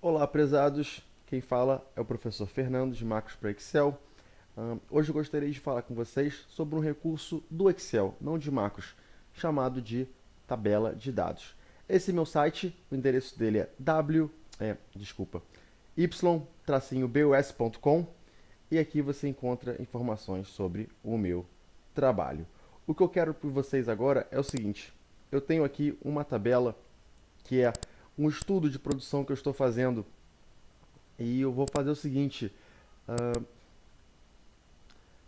Olá, prezados. Quem fala é o professor Fernando de Macros para Excel. Hoje eu gostaria de falar com vocês sobre um recurso do Excel, não de macros, chamado de tabela de dados. Esse é meu site, o endereço dele é y-bus.com e aqui você encontra informações sobre o meu trabalho. O que eu quero para vocês agora é o seguinte: eu tenho aqui uma tabela que é um estudo de produção que eu estou fazendo e eu vou fazer o seguinte,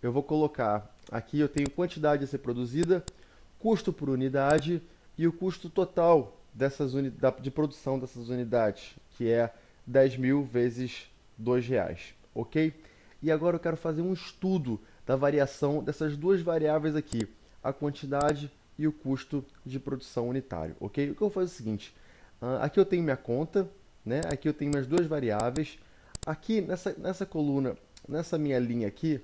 eu vou colocar aqui, eu tenho quantidade a ser produzida, custo por unidade e o custo total de produção dessas unidades, que é 10.000 vezes R$ 2, ok? E agora eu quero fazer um estudo da variação dessas duas variáveis aqui, a quantidade e o custo de produção unitário, ok? O que eu vou fazer é o seguinte, aqui eu tenho minha conta, né? Aqui eu tenho minhas duas variáveis, aqui nessa coluna, nessa minha linha aqui,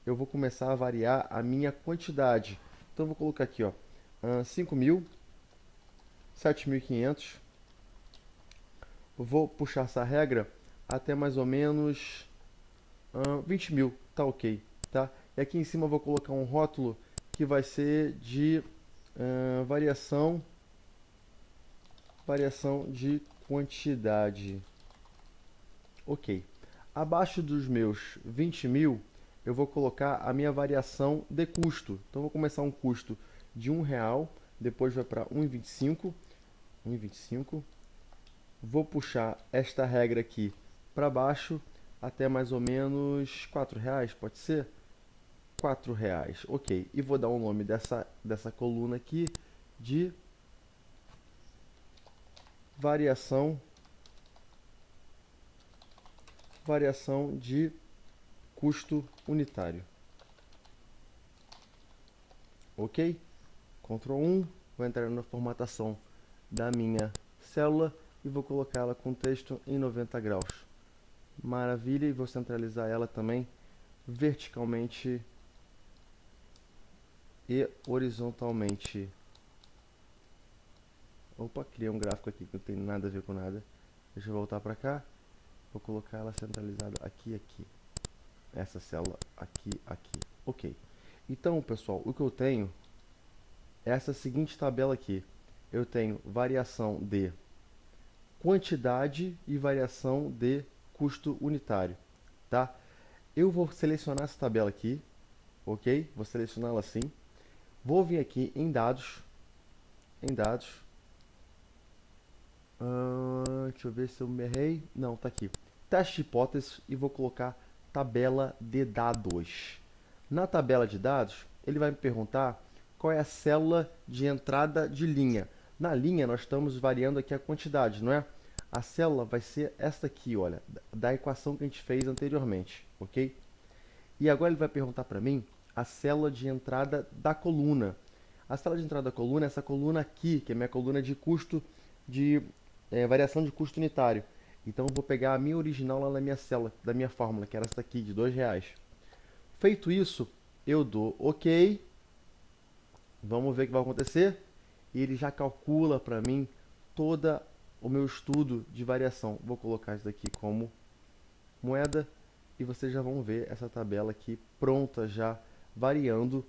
eu vou começar a variar a minha quantidade. Então eu vou colocar aqui, ó, 5.000, 7.500. Vou puxar essa regra até mais ou menos 20.000, tá ok, tá? E aqui em cima eu vou colocar um rótulo que vai ser de variação de quantidade. Ok. Abaixo dos meus 20.000, eu vou colocar a minha variação de custo. Então, eu vou começar um custo de R$ 1, depois vai para 1,25. 1,25. Vou puxar esta regra aqui para baixo até mais ou menos R$ 4, pode ser? R$ 4, ok. E vou dar o nome dessa coluna aqui de variação, variação de custo unitário. Ok? Ctrl 1, vou entrar na formatação da minha célula e vou colocá-la com texto em 90 graus. Maravilha, e vou centralizar ela também verticalmente e horizontalmente. Opa, criei um gráfico aqui que não tem nada a ver com nada. Deixa eu voltar para cá. Vou colocar ela centralizada aqui, aqui. Essa célula aqui, aqui. Ok. Então, pessoal, o que eu tenho é essa seguinte tabela aqui. Eu tenho variação de quantidade e variação de custo unitário, tá? Eu vou selecionar essa tabela aqui, ok? Vou selecioná-la assim. Vou vir aqui em dados, deixa eu ver se eu me errei. Não, tá aqui. Teste de hipóteses e vou colocar tabela de dados. Na tabela de dados, ele vai me perguntar qual é a célula de entrada de linha. Na linha, nós estamos variando aqui a quantidade, não é? A célula vai ser esta aqui, olha, da equação que a gente fez anteriormente, ok? E agora ele vai perguntar para mim a célula de entrada da coluna. A célula de entrada da coluna é essa coluna aqui, que é a minha coluna de custo, de variação de custo unitário. Então eu vou pegar a minha original lá na minha célula, da minha fórmula, que era essa aqui, de R$ 2. Feito isso, eu dou OK. Vamos ver o que vai acontecer. E ele já calcula para mim todo o meu estudo de variação. Vou colocar isso daqui como moeda e vocês já vão ver essa tabela aqui pronta já, variando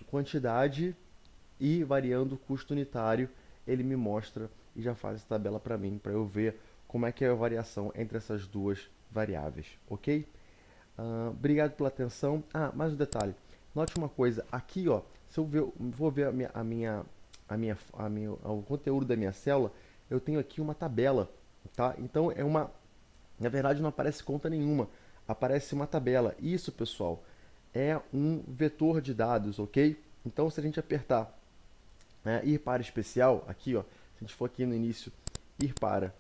quantidade e variando custo unitário. Ele me mostra e já faz essa tabela para mim, para eu ver como é que é a variação entre essas duas variáveis, ok? Obrigado pela atenção. Mais um detalhe. Note uma coisa, aqui ó, se eu vou ver o conteúdo da minha célula, eu tenho aqui uma tabela, tá? Então na verdade não aparece conta nenhuma, aparece uma tabela. Isso, pessoal, é um vetor de dados, ok? Então se a gente apertar ir para especial, aqui ó, se a gente for aqui no início, ir para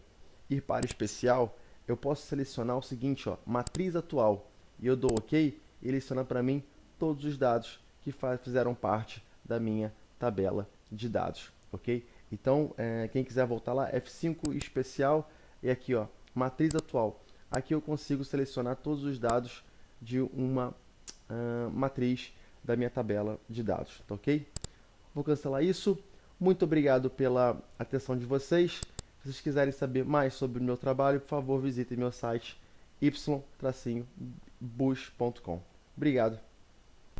especial, eu posso selecionar o seguinte, ó, matriz atual, e eu dou OK, e ele seleciona para mim todos os dados que fizeram parte da minha tabela de dados, ok? Então, quem quiser voltar lá, F5 especial, e aqui, ó, matriz atual. Aqui eu consigo selecionar todos os dados de uma matriz da minha tabela de dados, tá ok? Vou cancelar isso. Muito obrigado pela atenção de vocês. Se vocês quiserem saber mais sobre o meu trabalho, por favor, visitem meu site y-bus.com. Obrigado.